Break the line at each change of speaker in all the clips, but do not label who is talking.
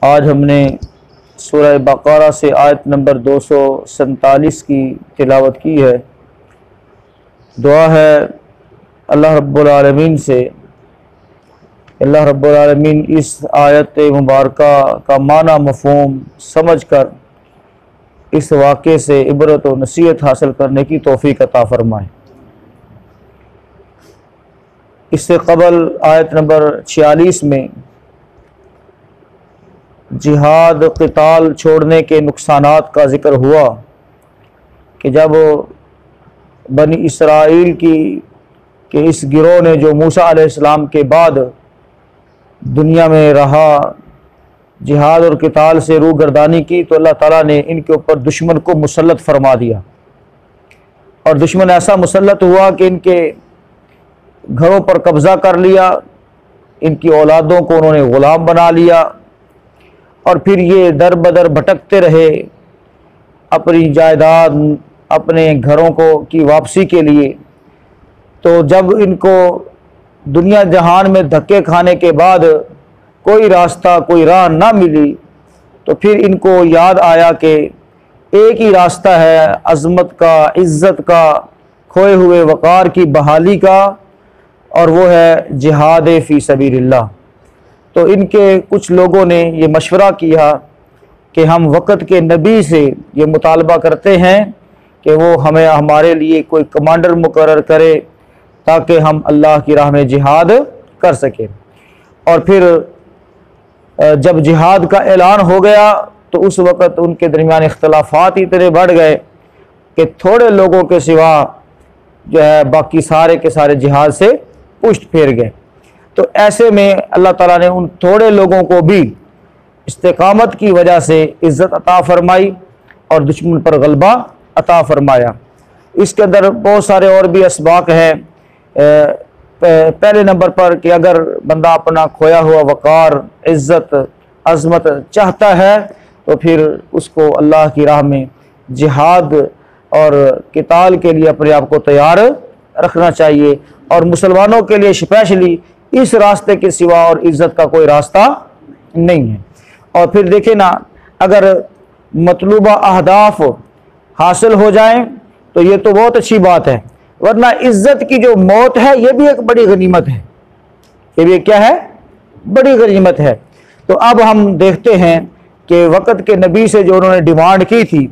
आज हमने सूरह बक़रा से आयत नंबर 247 की तिलावत की है। दुआ है अल्लाह रब्बुल आलमीन से, अल्लाह रब्बुल आलमीन इस आयत मुबारका का माना मफ़हूम समझ कर इस वाक़े से इबरत व नसीहत हासिल करने की तौफ़ीक़ अता फ़रमाए। इससे क़बल आयत नंबर 46 में जिहाद क़िताल छोड़ने के नुकसानात का ज़िक्र हुआ कि जब बनी इसराइल के इस गिरोह ने जो मूसा अलैहिस्सलाम के बाद दुनिया में रहा, जिहाद और क़िताल से रूगर्दानी की, तो अल्लाह ताला ने इनके ऊपर दुश्मन को मुसल्लत फरमा दिया और दुश्मन ऐसा मुसल्लत हुआ कि इनके घरों पर कब्ज़ा कर लिया, इनकी औलादों को उन्होंने ग़ुलाम बना लिया और फिर ये दर बदर भटकते रहे अपनी जायदाद, अपने घरों को की वापसी के लिए। तो जब इनको दुनिया जहान में धक्के खाने के बाद कोई रास्ता, कोई राह ना मिली, तो फिर इनको याद आया कि एक ही रास्ता है अज़मत का, इज़्ज़त का, खोए हुए वक़ार की बहाली का, और वो है जिहाद फ़ी सबीलिल्लाह। तो इनके कुछ लोगों ने ये मशवरा किया कि हम वक़्त के नबी से ये मुतालबा करते हैं कि वो हमें हमारे लिए कोई कमांडर मुकर्रर करे ताकि हम अल्लाह की राह में जिहाद कर सकें। और फिर जब जिहाद का ऐलान हो गया तो उस वक़्त उनके दरमियान इख्तलाफात इतने बढ़ गए कि थोड़े लोगों के सिवा जो है बाकी सारे के सारे जिहाद से पुष्ट फेर गए। तो ऐसे में अल्लाह ताला ने उन थोड़े लोगों को भी इस्तिकामत की वजह से इज़्ज़त अता फ़रमाई और दुश्मन पर गलबा अता फ़रमाया। इसके अंदर बहुत सारे और भी असबाक हैं। पहले नंबर पर कि अगर बंदा अपना खोया हुआ वक़ार, इज़्ज़त, अज़मत चाहता है तो फिर उसको अल्लाह की राह में जिहाद और क़िताल के लिए अपने आप को तैयार रखना चाहिए। और मुसलमानों के लिए स्पेशली इस रास्ते के सिवा और इज़्ज़त का कोई रास्ता नहीं है। और फिर देखें ना, अगर मतलूबा अहदाफ हासिल हो जाएं तो ये तो बहुत अच्छी बात है, वरना इज़्ज़त की जो मौत है ये भी एक बड़ी गनीमत है। ये भी क्या है? बड़ी गनीमत है। तो अब हम देखते हैं कि वक़्त के नबी से जो उन्होंने डिमांड की थी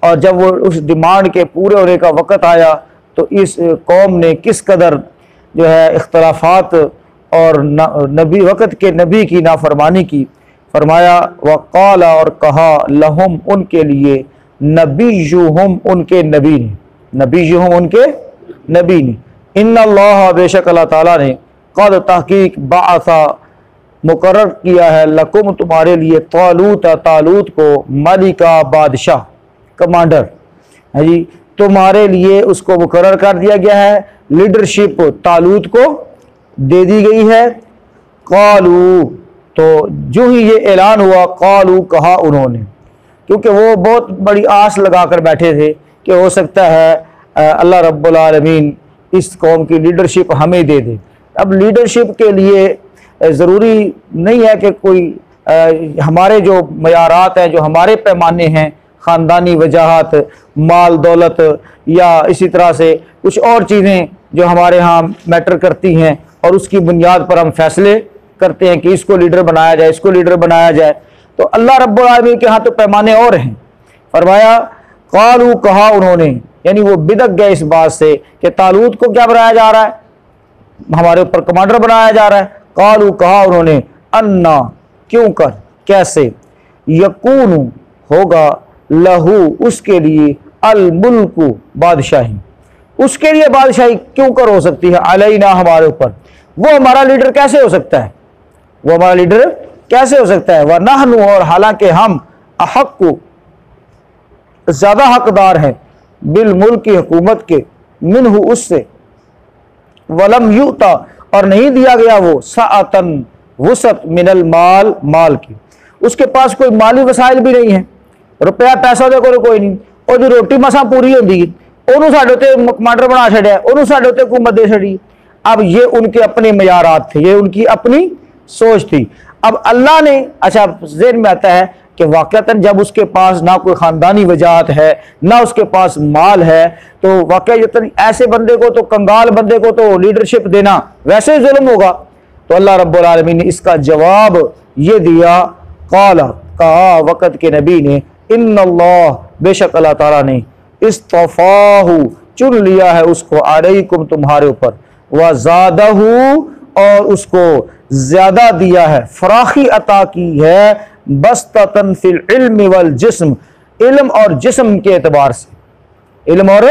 और जब वो उस डिमांड के पूरे होने का वक़्त आया तो इस कौम ने किस कदर जो है इख्तलाफात और नबी वक़्त के नबी की नाफरमानी की। फरमाया वक़ाला, और कहा, लहुम उनके लिए, नबीयुहुम उनके नबी ने, नबीयुहुम उनके नबी ने, इन्नल्लाह बेशक अल्लाह ताला ने, क़द तहक़ीक़ बअसा मुकर्रर किया है, लकुम तुम्हारे लिए, तालूत तालूत को, मलिका बादशाह, कमांडर है जी, तुम्हारे लिए उसको मुकर्रर कर दिया गया है। लीडरशिप तालूत को दे दी गई है। कालू, तो जो ही ये ऐलान हुआ, कालू कहा उन्होंने, क्योंकि वो बहुत बड़ी आस लगा कर बैठे थे कि हो सकता है अल्लाह रब्बुल आलमीन इस कौम की लीडरशिप हमें दे दे। अब लीडरशिप के लिए ज़रूरी नहीं है कि कोई हमारे जो मयारात हैं, जो हमारे पैमाने हैं, ख़ानदानी वजाहत, माल दौलत या इसी तरह से कुछ और चीज़ें जो हमारे यहाँ मैटर करती हैं और उसकी बुनियाद पर हम फैसले करते हैं कि इसको लीडर बनाया जाए, इसको लीडर बनाया जाए। तो अल्लाह रब्बुल आलमीन के यहाँ तो पैमाने और हैं। फरमाया कालू कहा उन्होंने, यानी वो बिदक गए इस बात से कि तालूत को क्या बनाया जा रहा है, हमारे ऊपर कमांडर बनाया जा रहा है। कालू कहा उन्होंने, अन्ना क्यों कर, कैसे, यकूनु होगा, लहू उसके लिए, अल मुल्कु बादशाही, उसके लिए बादशाही क्यों कर हो सकती है, अलैना हमारे ऊपर, वो हमारा लीडर कैसे हो सकता है, वो हमारा लीडर कैसे हो सकता है। वह नहनु, और हालांकि हम, अहक्कु ज्यादा हकदार हैं, बिल मुल्क की हुकूमत के, मिनहु उससे, वलम युता और नहीं दिया गया वो, साअतन वुसत मिनल माल, माल की, उसके पास कोई माली वसाइल भी नहीं है, रुपया पैसा दे कोई नहीं, और रोटी मसा पूरी होती है, उन्होंने साढ़े उत्ते कमांडर बना छड़िया, उन्होंने साढ़े उत्ते हुकूमत दे छड़ी। अब ये उनके अपने मयारात थे, ये उनकी अपनी सोच थी। अब अल्लाह ने, अच्छा ज़हन में आता है कि वाक़तन जब उसके पास ना कोई ख़ानदानी वजाहत है, ना उसके पास माल है, तो वाक़तन ऐसे बंदे को, तो कंगाल बंदे को तो लीडरशिप देना वैसे ही जुल्म होगा। तो अल्लाह रब्बुल आलमीन ने इसका जवाब ये दिया, क़ाला, कहा वक़्त के नबी ने, इन्नल्लाह, बेशक अल्लाह ताला ने, इस्तफ़ाहु, चुन लिया है उसको, अलैकुम, तुम्हारे ऊपर, व ज़ादहु, और उसको ज्यादा दिया है, फराखी अता की है, बस्ततन फिल इल्म वल जिस्म, इल्म और जिस्म के एतबार से, इल्म और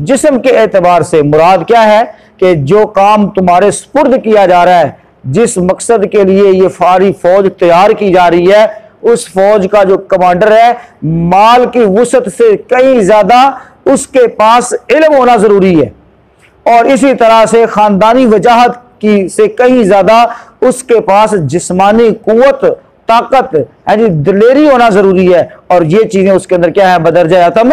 जिस्म के एतबार से मुराद क्या है कि जो काम तुम्हारे सुपुर्द किया जा रहा है, जिस मकसद के लिए ये सारी फौज तैयार की जा रही है, उस फौज का जो कमांडर है, माल की वुसत से कहीं ज्यादा उसके पास इल्म होना जरूरी है, और इसी तरह से खानदानी वजाहत की से कहीं ज्यादा उसके पास जिस्मानी कुव्वत, ताकत है जी, दिलेरी होना जरूरी है, और ये चीजें उसके अंदर क्या है, बदरजा आतम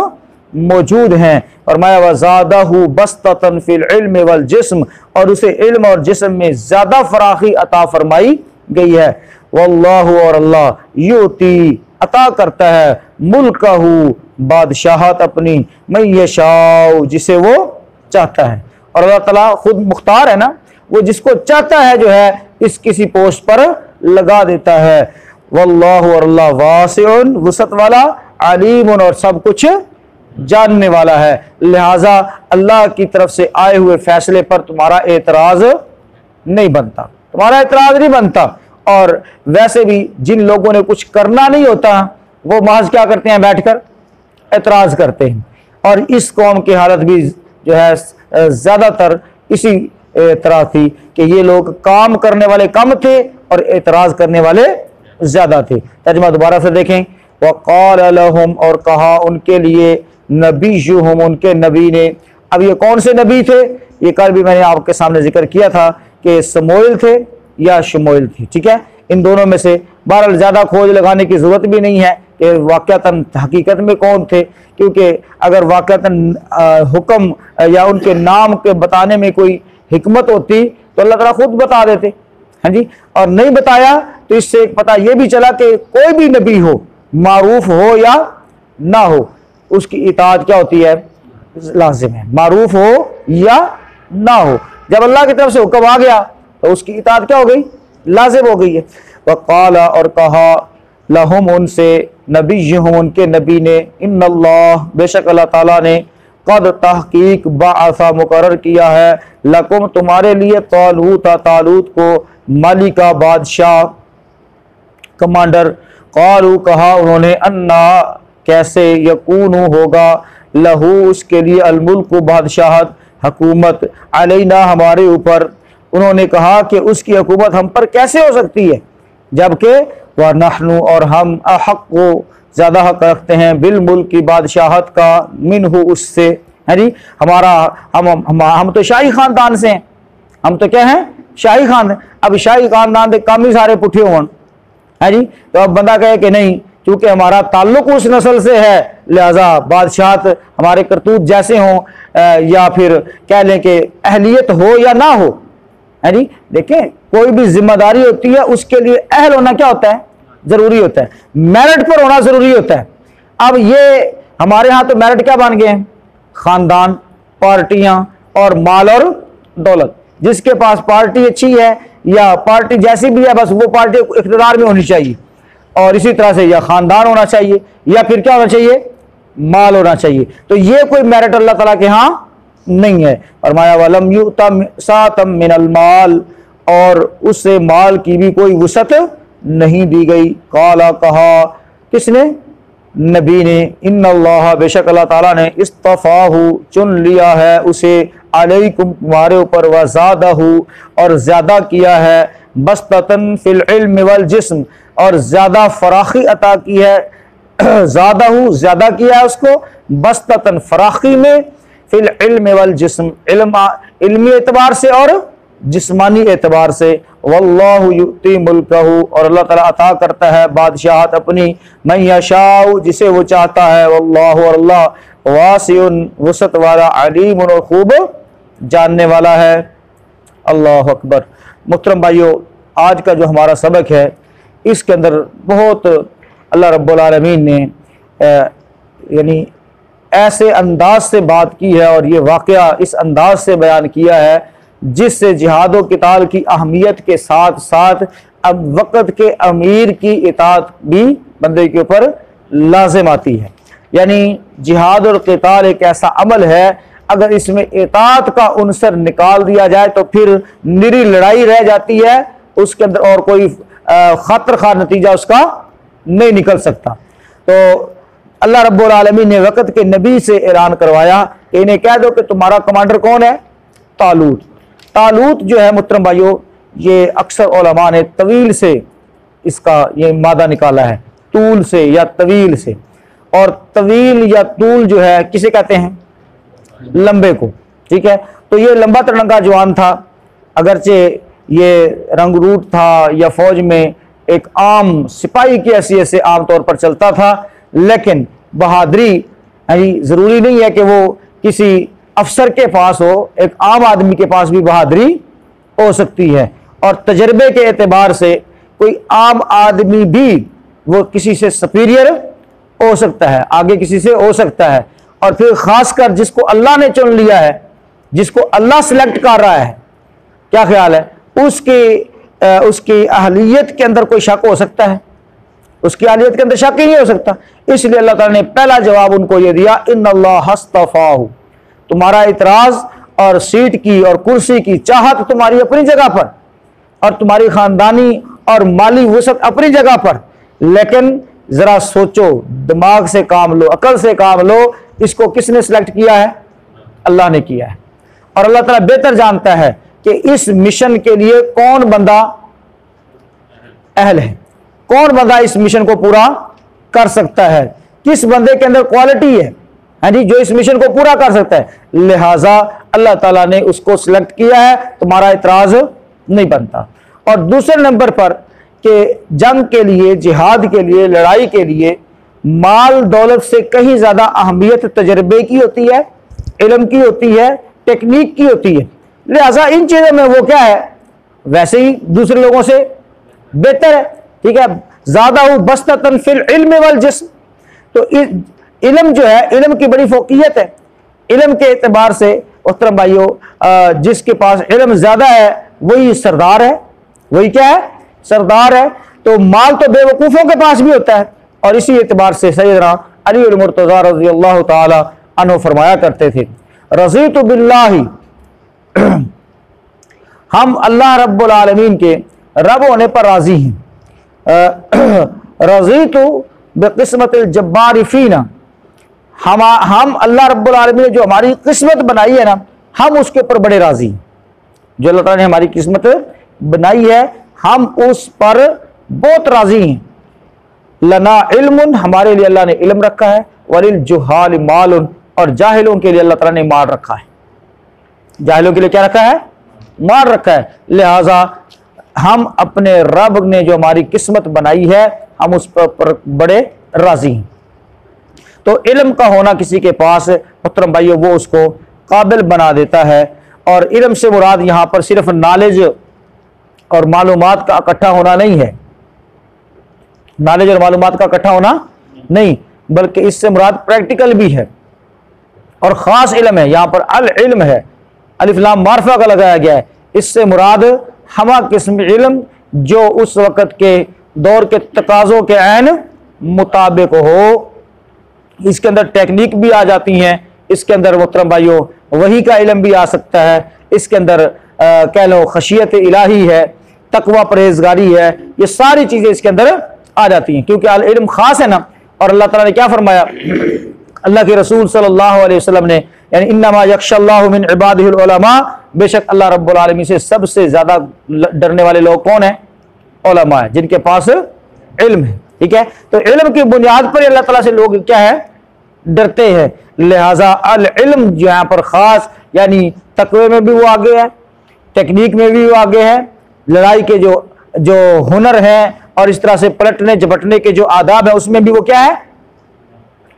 मौजूद हैं। फरमाया वज़ादहु बस्ततन फिल इल्म वल जिस्म, और उसे इल्म और जिस्म में ज्यादा फराखी अता फरमाई गई है। वल्लाहु, और अल्लाह, युती, अता करता है, मुल्कहु, बादशाहत अपनी, मैं यशाउ, जिसे वो चाहता है, और अल्लाह ताला खुद मुख्तार है ना, वो जिसको चाहता है जो है इस किसी पोस्ट पर लगा देता है। वल्लाहु, और अल्लाह, वासिउन, वसअत वाला, अलीमुन, और सब कुछ जानने वाला है। लिहाजा अल्लाह की तरफ से आए हुए फैसले पर तुम्हारा एतराज नहीं बनता, तुम्हारा एतराज नहीं बनता। और वैसे भी जिन लोगों ने कुछ करना नहीं होता वो महज क्या करते हैं, बैठकर एतराज करते हैं। और इस कौम की हालत भी जो है ज्यादातर इसी तरह थी कि ये लोग काम करने वाले कम थे और एतराज करने वाले ज्यादा थे। तर्जुमा दोबारा से देखें, वक़ाल लहुम, और कहा उनके लिए, नबीयुहुम, उनके नबी ने। अब ये कौन से नबी थे, ये कल भी मैंने आपके सामने जिक्र किया था कि समूएल थे या शमूएल थे, ठीक है, इन दोनों में से। बहरहाल ज्यादा खोज लगाने की जरूरत भी नहीं है कि वाक़तन हकीकत में कौन थे, क्योंकि अगर वाक़तन हुक्म या उनके नाम के बताने में कोई हिकमत होती तो अल्लाह ताला खुद बता देते, हाँ जी, और नहीं बताया तो इससे एक पता यह भी चला कि कोई भी नबी हो, मारूफ हो या ना हो, उसकी इताअत क्या होती है, लाजिम है, मारूफ हो या ना हो। जब अल्लाह की तरफ से हुक्म आ गया तो उसकी इताअत क्या हो गई, लाजिम हो गई है। वक़ाला, और कहा, लहुम, उनसे, नबीयुहुम, उनके नबी ने, इन्नल्लाह, बेशक अल्लाह ताला ने, कद तहकीक बाअसा, मुकर्रर किया है, लकुम, तुम्हारे लिए, तालूत, तालूत को, मालिका, बादशाह, कमांडर। क़ालू, कहा उन्होंने, अन्ना, कैसे, यकूनु, होगा, लहू, उसके लिए, अलमुल्क, बादशाहत, हुकूमत, अलैना, हमारे ऊपर। उन्होंने कहा कि उसकी हुकूमत हम पर कैसे हो सकती है, जबकि वह नहनु, और हम, अहक्कु, ज्यादा हक रखते हैं, बिल मुल्क, की बादशाहत का, मिनहु, उससे, है जी, हमारा हम तो शाही खानदान से हैं, हम तो क्या हैं, शाही खानदान। अब शाही खानदान के काम ही सारे पुठे हों, है जी, तो अब बंदा कहे कि नहीं, क्योंकि हमारा ताल्लुक उस नस्ल से है, लिहाजा बादशाहत हमारे करतूत जैसे हों, या फिर कह लें कि अहलियत हो या ना हो, है जी। देखें, कोई भी जिम्मेदारी होती है उसके लिए अहल होना क्या होता है, जरूरी होता है, मेरिट पर होना जरूरी होता है। अब ये हमारे यहाँ तो मेरिट क्या बन गए हैं, खानदान, पार्टियां और माल और दौलत। जिसके पास पार्टी अच्छी है या पार्टी जैसी भी है, बस वो पार्टी इख्तियार में होनी चाहिए, और इसी तरह से या खानदान होना चाहिए या फिर क्या होना चाहिए, माल होना चाहिए। तो ये कोई मेरिट अल्लाह ताला के यहाँ नहीं है। फरमाया वलम युता सातम मिनल माल, और उससे माल की भी कोई वसत नहीं दी गई। काला, कहा, किसने, नबी ने, इन्नल्लाह, बेशक अल्लाह ताला ने, इस्तफाहु, चुन लिया है उसे, अलैकुम, तुम्हारे ऊपर, वज़ादहु, और ज्यादा किया है, बस्ततन फिल इल्म वल जिस्म, और ज्यादा फराखी अता की है, ज़ादहु, ज्यादा किया है उसको, बस्ततन, फराखी में, फिल इल्म वल जिस्म, इल्मी एतबार से और जिस्मानी एतबार से। वल्लाहु युती मुल्कहु, और अल्लाह ताला अता करता है बादशाहत अपनी, मन यशाउ, जिसे वो चाहता है। वल्लाहु, और अल्लाह, वासिउन, वसअत वाला, अलीमुन, और खूब जानने वाला है। अल्लाहु अकबर। मुहतरम भाइयों, आज का जो हमारा सबक है इसके अंदर बहुत अल्लाह रब्बुल आलमीन ने यानी ऐसे अंदाज से बात की है और ये वाक़या इस अंदाज से बयान किया है जिससे जिहाद व क़िताल की अहमियत के साथ साथ अब वक़्त के अमीर की इताअत भी बंदे के ऊपर लाजिम आती है। यानी जिहाद और क़िताल एक ऐसा अमल है, अगर इसमें इताअत का उनसर निकाल दिया जाए तो फिर निरी लड़ाई रह जाती है, उसके अंदर और कोई खतर खा नतीजा उसका नहीं निकल सकता। तो अल्लाह रब्बुल आलमीन ने वक़्त के नबी से ऐलान करवाया कि इन्हें कह दो कि तुम्हारा कमांडर कौन है? तालूत। तालूत जो है मुहतरम भाइयों, ये अक्सर उलमा ने तवील से इसका ये मादा निकाला है, तूल से या तवील से। और तवील या तूल जो है किसे कहते हैं? लंबे को। ठीक है, तो ये लंबा तिरंगा जवान था, अगरचे ये रंगरूट था या फौज में एक आम सिपाही की हैसियत से आमतौर पर चलता था, लेकिन बहादुरी ज़रूरी नहीं है कि वो किसी अफसर के पास हो, एक आम आदमी के पास भी बहादुरी हो सकती है। और तजर्बे के एतबार से कोई आम आदमी भी वो किसी से सुपीरियर हो सकता है, आगे किसी से हो सकता है। और फिर खासकर जिसको अल्लाह ने चुन लिया है, जिसको अल्लाह सिलेक्ट कर रहा है, क्या ख्याल है उसकी अहलियत के अंदर कोई शक हो सकता है? उसकी अहलियत के अंदर शक ही नहीं हो सकता। इसलिए अल्लाह ताला ने पहला जवाब उनको ये दिया, इन्नल्लाह हस्तफाहु। तुम्हारा इतराज और सीट की और कुर्सी की चाहत तुम्हारी अपनी जगह पर और तुम्हारी खानदानी और माली वसअत अपनी जगह पर, लेकिन जरा सोचो, दिमाग से काम लो, अकल से काम लो, इसको किसने सिलेक्ट किया है? अल्लाह ने किया है। और अल्लाह ताला बेहतर जानता है कि इस मिशन के लिए कौन बंदा अहल है, कौन बंदा इस मिशन को पूरा कर सकता है, किस बंदे के अंदर क्वालिटी है जी जो इस मिशन को पूरा कर सकता है। लिहाजा अल्लाह ताला ने उसको सिलेक्ट किया है, तुम्हारा इतराज नहीं बनता। और दूसरे नंबर पर कि जंग के लिए, जिहाद के लिए, लड़ाई के लिए माल दौलत से कहीं ज्यादा अहमियत तजर्बे की होती है, इल्म की होती है, टेक्निक की होती है। लिहाजा इन चीजों में वो क्या है, वैसे ही दूसरे लोगों से बेहतर है। ठीक है, ज्यादा हो बस्ततन फिल इल्म वल जिस्म। तो इल्म जो है, इल्म की बड़ी फोकियत है। इल्म के एतबार से मोहतरम भाइयों, जिसके पास इल्म ज्यादा है वही सरदार है, वही क्या है? सरदार है। तो माल तो बेवकूफों के पास भी होता है। और इसी एतबार से सैयदना अली मुर्तज़ा रज़ियल्लाहु ताला अन्हु फरमाया करते थे, रज़ीतु बिल्लाहि, हम अल्लाह रब्बुल आलमीन के रब होने पर राजी हैं। रज़ीतु बिक़िस्मतिल जब्बारि फ़ीना, हम अल्लाह रब्बुल आलमीन ने जो हमारी किस्मत बनाई है ना, हम उसके ऊपर बड़े राजी हैं। जो अल्लाह ताला ने हमारी किस्मत बनाई है, हम उस पर बहुत राजी हैं। लना इल्मुन, हमारे लिए अल्लाह ने इल्म रखा है, वलिल जुहाल मालुन, और जाहिलों के लिए अल्लाह ताला ने माल रखा है। जाहिलों के लिए क्या रखा है? माल रखा है। लिहाजा हम अपने रब ने जो हमारी किस्मत बनाई है, हम उस पर बड़े राजी हैं। तो इल्म का होना किसी के पास मुहतरम भाइयों, वो उसको काबिल बना देता है। और इल्म से मुराद यहाँ पर सिर्फ नॉलेज और मालूमात का इकट्ठा होना नहीं है, नॉलेज और मालूमात का इकट्ठा होना नहीं, बल्कि इससे मुराद प्रैक्टिकल भी है और ख़ास इल्म है। यहाँ पर अल इल्म है, अलिफ लाम मार्फा का लगाया गया है। इससे मुराद हमा किस्म इल्म जो उस वक़्त के दौर के तकाज़ों के ऐन मुताबिक हो। इसके अंदर टेक्निक भी आ जाती हैं, इसके अंदर मोहतरम भाइयों वही का इल्म भी आ सकता है, इसके अंदर कह लो खशियत इलाही है, तकवा परहेजगारी है, ये सारी चीज़ें इसके अंदर आ जाती हैं, क्योंकि अल इल्म ख़ास है ना। और अल्लाह ताला ने क्या फरमाया, अल्लाह के रसूल सल्लल्लाहु अलैहि वसल्लम ने, यानी इन्नमा यख्शल्लाहु मिन इबादिहिल उलमा, बेशक अल्लाह रब्बुल आलमीन से सबसे ज़्यादा डरने वाले लोग कौन है? उलमा है, जिनके पास इल्म है। ठीक है, तो इल्म की बुनियाद पर अल्लाह ताला से लोग क्या है? डरते हैं। लिहाजा अल इल्म जो यहाँ पर ख़ास, यानी तकवे में भी वो आगे है, टेक्निक में भी वो आगे है, लड़ाई के जो हुनर है और इस तरह से पलटने झपटने के जो आदाब है उसमें भी वो क्या है?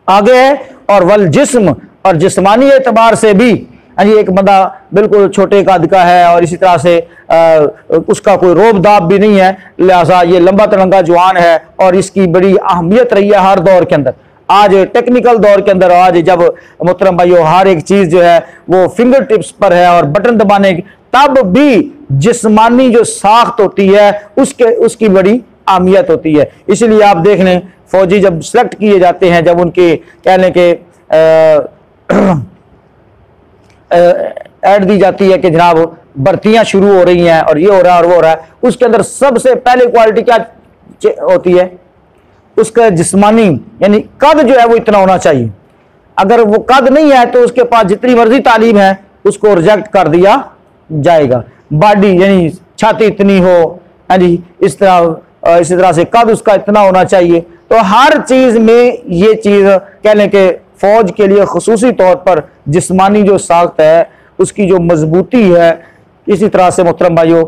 आगे है। और वल जिस्म, और जिस्मानी एतबार से भी जी एक बंदा बिल्कुल छोटे कद का है और इसी तरह से उसका कोई रोब दाब भी नहीं है, लिहाजा ये लंबा तिरंगा जवान है और इसकी बड़ी अहमियत रही है हर दौर के अंदर। आज टेक्निकल दौर के अंदर आज जब मोहतरम भाइयों हर एक चीज जो है वो फिंगर टिप्स पर है और बटन दबाने की, तब भी जिस्मानी जो साख्त होती है उसकी बड़ी अहमियत होती है। इसलिए आप देख लें फौजी जब सिलेक्ट किए जाते हैं, जब उनके कहने के ऐड दी जाती है कि जनाब भर्तियां शुरू हो रही हैं और ये हो रहा है और वो हो रहा है, उसके अंदर सबसे पहले क्वालिटी क्या होती है? उसका जिस्मानी यानी कद जो है वो इतना होना चाहिए। अगर वो कद नहीं है तो उसके पास जितनी मर्जी तालीम है उसको रिजेक्ट कर दिया जाएगा। बॉडी यानी छाती इतनी हो, हाँ जी, इसी तरह से कद उसका इतना होना चाहिए। तो हर चीज में ये चीज कहने के फौज के लिए खुसूसी तौर पर जिस्मानी जो साख्त है उसकी जो मजबूती है, इसी तरह से मोहतरम भाइयों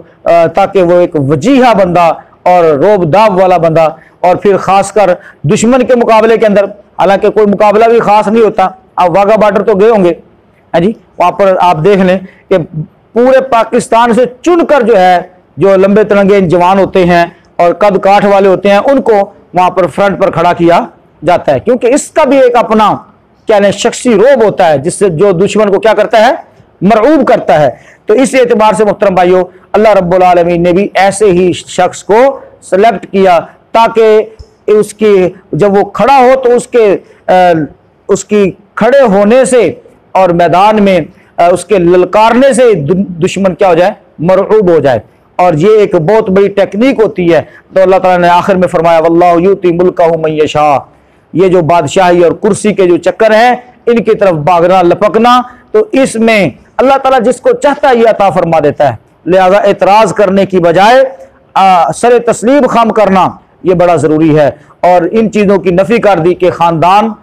ताकि वो एक वजीहा बंदा और रोब दाब वाला बंदा, और फिर खासकर दुश्मन के मुकाबले के अंदर, हालांकि कोई मुकाबला भी खास नहीं होता, आप वाघा बॉर्डर तो गए होंगे, है जी, वहां पर आप देख लें कि पूरे पाकिस्तान से चुनकर जो है जो लंबे तिरंगे जवान होते हैं और कद काठ वाले होते हैं उनको वहां पर फ्रंट पर खड़ा किया जाता है, क्योंकि इसका भी एक अपना क्या शख्सी रोब होता है जिससे जो दुश्मन को क्या करता है, मरऊब करता है। तो इस एतबार से मुहतरम भाइयों अल्लाह रब्बुल आलमीन ने भी ऐसे ही शख्स को सेलेक्ट किया ताकि उसकी जब वो खड़ा हो तो उसकी खड़े होने से और मैदान में उसके ललकारने से दुश्मन क्या हो जाए, मरऊब हो जाए। और ये एक बहुत बड़ी टेक्निक होती है। तो अल्लाह ताला ने आखिर में फरमाया वल्लाहु युती मुल्कहु मन यशा, ये जो बादशाही और कुर्सी के जो चक्कर हैं इनकी तरफ भागना लपकना, तो इसमें अल्लाह ताला जिसको चाहता है ये अता फरमा देता है। लिहाजा एतराज करने की बजाय सर तस्लीम खाम करना ये बड़ा जरूरी है। और इन चीजों की नफी कर दी कि खानदान,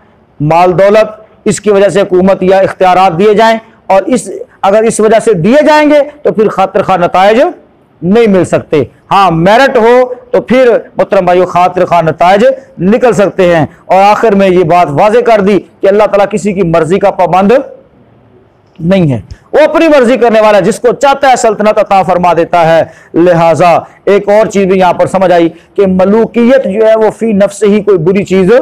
माल दौलत, इसकी वजह से हुकूमत या इख्तियारात दिए जाएं, और अगर इस वजह से दिए जाएंगे तो फिर खातिर खा नतायज नहीं मिल सकते। हाँ, मेरिट हो तो फिर मुहतरम भाइयों खातिर खा नतायज निकल सकते हैं। और आखिर में ये बात वाज़ेह कर दी कि अल्लाह ताला किसी की मर्जी का पाबंद नहीं है, वो अपनी मर्जी करने वाला है, जिसको चाहता है सल्तनत अता फरमा देता है। लिहाजा एक और चीज भी यहां पर समझ आई कि मलूकियत जो है वो फी नफ्स ही कोई बुरी चीज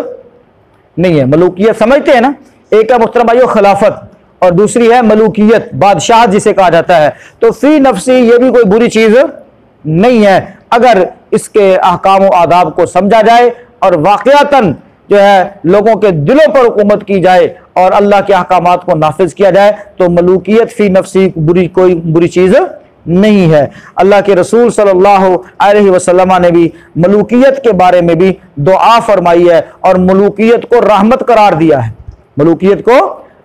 नहीं है। मलूकियत समझते हैं ना, एक है मुहतरम भाइयों खिलाफत और दूसरी है मलूकियत, बादशाह जिसे कहा जाता है। तो फी नफ्सी ये भी कोई बुरी चीज नहीं है अगर इसके अहकाम और आदाब को समझा जाए और वाकयातन जो है लोगों के दिलों पर हुकूमत की जाए और अल्लाह के अहकामात को नाफिज किया जाए, तो मलूकियत फी नफ्सी कोई बुरी चीज नहीं है। अल्लाह के रसूल सल्लल्लाहु अलैहि वसल्लम ने भी मलूकियत के बारे में भी दुआ फरमाई है और मलूकियत को रहमत करार दिया है, मलूकियत को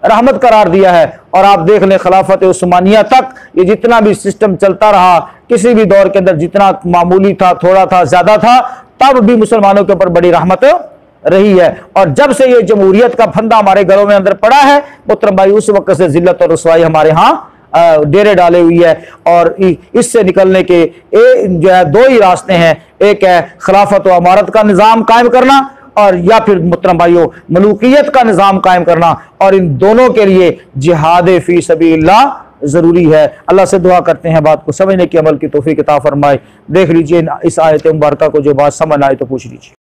रहमत करार दिया है। और आप देख लें खिलाफत उस्मानिया तक ये जितना भी सिस्टम चलता रहा, किसी भी दौर के अंदर जितना मामूली था, थोड़ा था, ज्यादा था, तब भी मुसलमानों के ऊपर बड़ी रहमत रही है। और जब से ये जमहूरियत का फंदा हमारे घरों में अंदर पड़ा है मोहतरम भाई, उस वक्त से जिल्लत और रुसवाई हमारे यहाँ डेरे डाले हुई है। और इससे निकलने के जो है दो ही रास्ते हैं, एक है खिलाफत व अमारत का निज़ाम कायम करना और या फिर मुहतरम भाइयों मलूकियत का निज़ाम कायम करना, और इन दोनों के लिए जिहाद फी सबीलिल्लाह जरूरी है। अल्लाह से दुआ करते हैं बात को समझने की, अमल की तौफीक अता फरमाए। देख लीजिए इस आयत मुबारका को, जो बात समझ आए तो पूछ लीजिए।